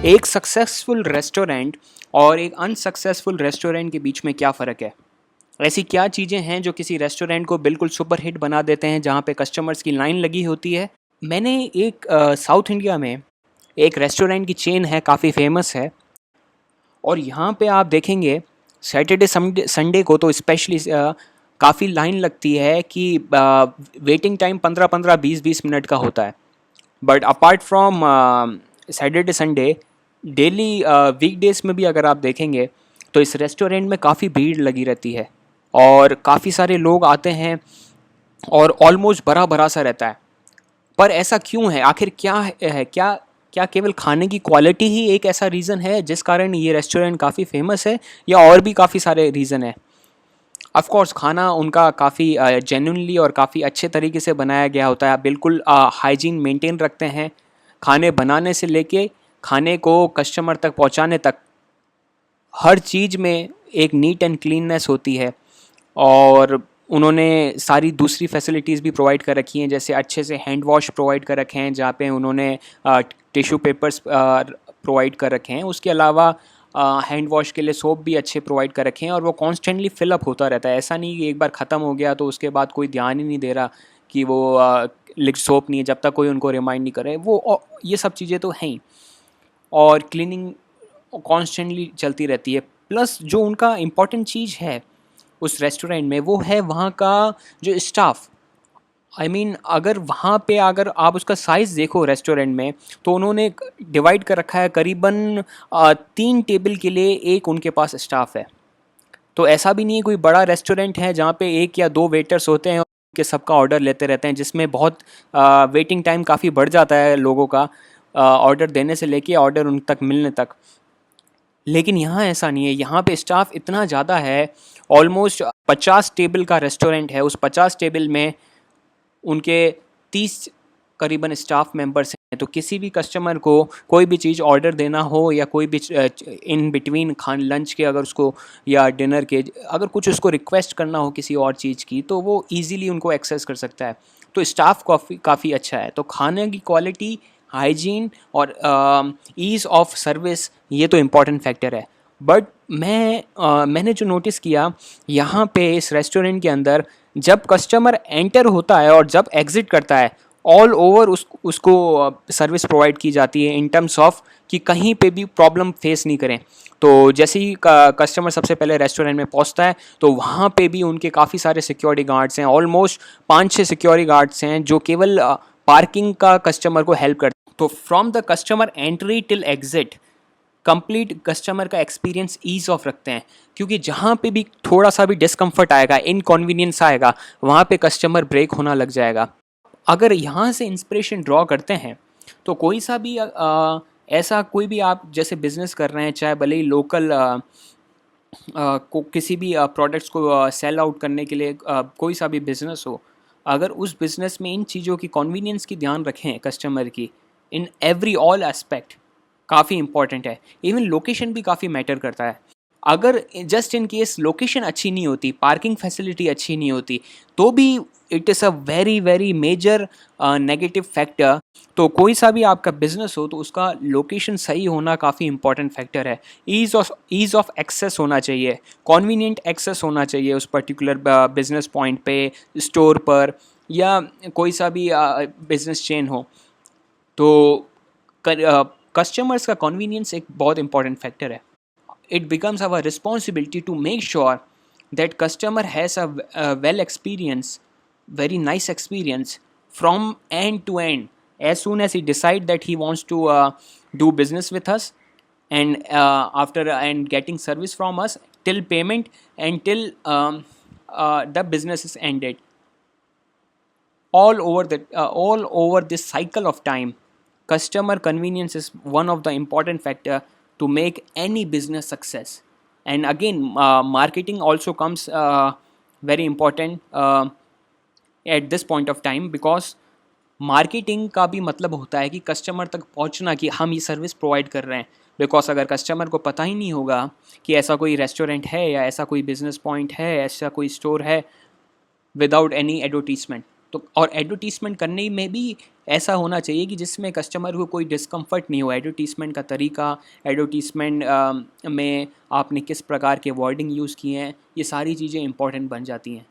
एक successful restaurant और एक अनसक्सेसफुल रेस्टोरेंट के बीच में क्या फ़र्क है? ऐसी क्या चीज़ें हैं जो किसी रेस्टोरेंट को बिल्कुल सुपर हिट बना देते हैं जहाँ पे कस्टमर्स की लाइन लगी होती है? मैंने एक साउथ इंडिया में एक रेस्टोरेंट की चेन है, काफ़ी फेमस है, और यहाँ पे आप देखेंगे सैटरडे संडे को तो स्पेशली काफ़ी लाइन लगती है कि वेटिंग टाइम 15-15, 20-20 मिनट का होता है। But apart from Saturday Sunday, daily weekdays में भी अगर आप देखेंगे तो इस रेस्टोरेंट में काफ़ी भीड़ लगी रहती है और काफ़ी सारे लोग आते हैं और ऑलमोस्ट भरा भरा सा रहता है। पर ऐसा क्यों है? आखिर क्या है? क्या क्या केवल खाने की क्वालिटी ही एक ऐसा रीज़न है जिस कारण ये रेस्टोरेंट काफ़ी फेमस है, या और भी काफ़ी सारे रीज़न है? ऑफ कोर्स खाना उनका काफ़ी जेन्युइनली और काफ़ी अच्छे तरीके से बनाया गया होता है। आप बिल्कुल हाइजीन मेंटेन रखते हैं। खाने बनाने से लेके खाने को कस्टमर तक पहुंचाने तक हर चीज़ में एक नीट एंड क्लीननेस होती है, और उन्होंने सारी दूसरी फैसिलिटीज़ भी प्रोवाइड कर रखी हैं, जैसे अच्छे से हैंड वॉश प्रोवाइड कर रखे हैं जहाँ पे उन्होंने टिश्यू पेपर्स प्रोवाइड कर रखे हैं। उसके अलावा हैंड वॉश के लिए सोप भी अच्छे प्रोवाइड कर रखे हैं, और वो कॉन्स्टेंटली फिलअप होता रहता है। ऐसा नहीं कि एक बार ख़त्म हो गया तो उसके बाद कोई ध्यान ही नहीं दे रहा कि वो सोप नहीं है, जब तक कोई उनको रिमाइंड नहीं करे। वो ये सब चीज़ें तो हैं ही, और क्लीनिंग कॉन्स्टेंटली चलती रहती है। प्लस जो उनका इम्पॉर्टेंट चीज़ है उस रेस्टोरेंट में, वो है वहाँ का जो स्टाफ। अगर वहाँ पे अगर आप उसका साइज़ देखो रेस्टोरेंट में, तो उन्होंने डिवाइड कर रखा है करीबन 3 टेबल के लिए एक उनके पास स्टाफ है। तो ऐसा भी नहीं है कोई बड़ा रेस्टोरेंट है जहाँ पे 1 या 2 वेटर्स होते हैं कि सबका ऑर्डर लेते रहते हैं, जिसमें बहुत वेटिंग टाइम काफ़ी बढ़ जाता है लोगों का ऑर्डर देने से लेके ऑर्डर उन तक मिलने तक। लेकिन यहाँ ऐसा नहीं है, यहाँ पे स्टाफ इतना ज़्यादा है। ऑलमोस्ट 50 टेबल का रेस्टोरेंट है, उस 50 टेबल में उनके 30 करीबन स्टाफ मेंबर्स हैं। तो किसी भी कस्टमर को कोई भी चीज़ ऑर्डर देना हो, या कोई भी इन बिटवीन खान लंच के अगर उसको, या डिनर के अगर कुछ उसको रिक्वेस्ट करना हो किसी और चीज़ की, तो वो ईज़िली उनको एक्सेस कर सकता है। तो स्टाफ काफ़ी अच्छा है। तो खाने की क्वालिटी, हाइजीन और ईज़ ऑफ सर्विस, ये तो इम्पॉर्टेंट फैक्टर है। बट मैंने जो नोटिस किया यहाँ पे इस रेस्टोरेंट के अंदर, जब कस्टमर एंटर होता है और जब एग्ज़िट करता है, ऑल ओवर उसको सर्विस प्रोवाइड की जाती है इन टर्म्स ऑफ कि कहीं पे भी प्रॉब्लम फेस नहीं करें। तो जैसे ही कस्टमर सबसे पहले रेस्टोरेंट में पहुंचता है, तो वहाँ पे भी उनके काफ़ी सारे सिक्योरिटी गार्ड्स हैं। ऑलमोस्ट 5-6 सिक्योरिटी गार्ड्स हैं जो केवल पार्किंग का कस्टमर को हेल्प करते हैं। तो from the customer entry till exit, complete customer का एक्सपीरियंस ईज ऑफ रखते हैं, क्योंकि जहाँ पे भी थोड़ा सा भी डिस्कम्फर्ट आएगा, इनकन्वीनियंस आएगा, वहाँ पे कस्टमर ब्रेक होना लग जाएगा। अगर यहाँ से इंस्पिरेशन ड्रॉ करते हैं, तो कोई सा भी ऐसा कोई भी आप जैसे बिजनेस कर रहे हैं, चाहे भले ही लोकल को किसी भी प्रोडक्ट्स को सेल आउट करने के लिए कोई सा भी बिजनेस हो, अगर उस बिजनेस में इन चीज़ों की कन्वीनियंस की ध्यान रखें कस्टमर की, इन एवरी ऑल एस्पेक्ट, काफ़ी इंपॉर्टेंट है। इवन लोकेशन भी काफ़ी मैटर करता है। अगर जस्ट इन केस लोकेशन अच्छी नहीं होती, पार्किंग फैसिलिटी अच्छी नहीं होती, तो भी it is a very very major negative factor. तो कोई सा भी आपका बिजनेस हो, तो उसका लोकेशन सही होना काफ़ी इंपॉर्टेंट फैक्टर है। ईज़ ऑफ एक्सेस होना चाहिए, कॉन्वीनियंट एक्सेस होना चाहिए उस पर्टिकुलर बिजनेस पॉइंट पे, स्टोर पर, या कोई सा भी बिजनेस चेन हो। तो कस्टमर्स का कन्वीनियंस एक बहुत इंपॉर्टेंट फैक्टर है। It becomes our responsibility to make sure that customer has a well experience, very nice experience from end to end, as soon as he decide that he wants to do business with us, and after and getting service from us, till payment, and till the business is ended. All over this cycle of time, customer convenience is one of the important factor to make any business success. And again, marketing also comes very important at this point of time, because marketing का भी मतलब होता है कि customer तक पहुंचना, कि हम ये सर्विस प्रोवाइड कर रहे हैं। बिकॉज अगर कस्टमर को पता ही नहीं होगा कि ऐसा कोई रेस्टोरेंट है, या ऐसा कोई बिजनेस पॉइंट है, ऐसा कोई स्टोर है, विदाउट एनी एडवर्टीजमेंट, तो और एडवर्टीज़मेंट करने में भी ऐसा होना चाहिए कि जिसमें कस्टमर को कोई डिस्कम्फर्ट नहीं हो। एडवर्टीज़मेंट का तरीका, एडवर्टीज़मेंट में आपने किस प्रकार के वर्डिंग यूज़ किए हैं, ये सारी चीज़ें इंपॉर्टेंट बन जाती हैं।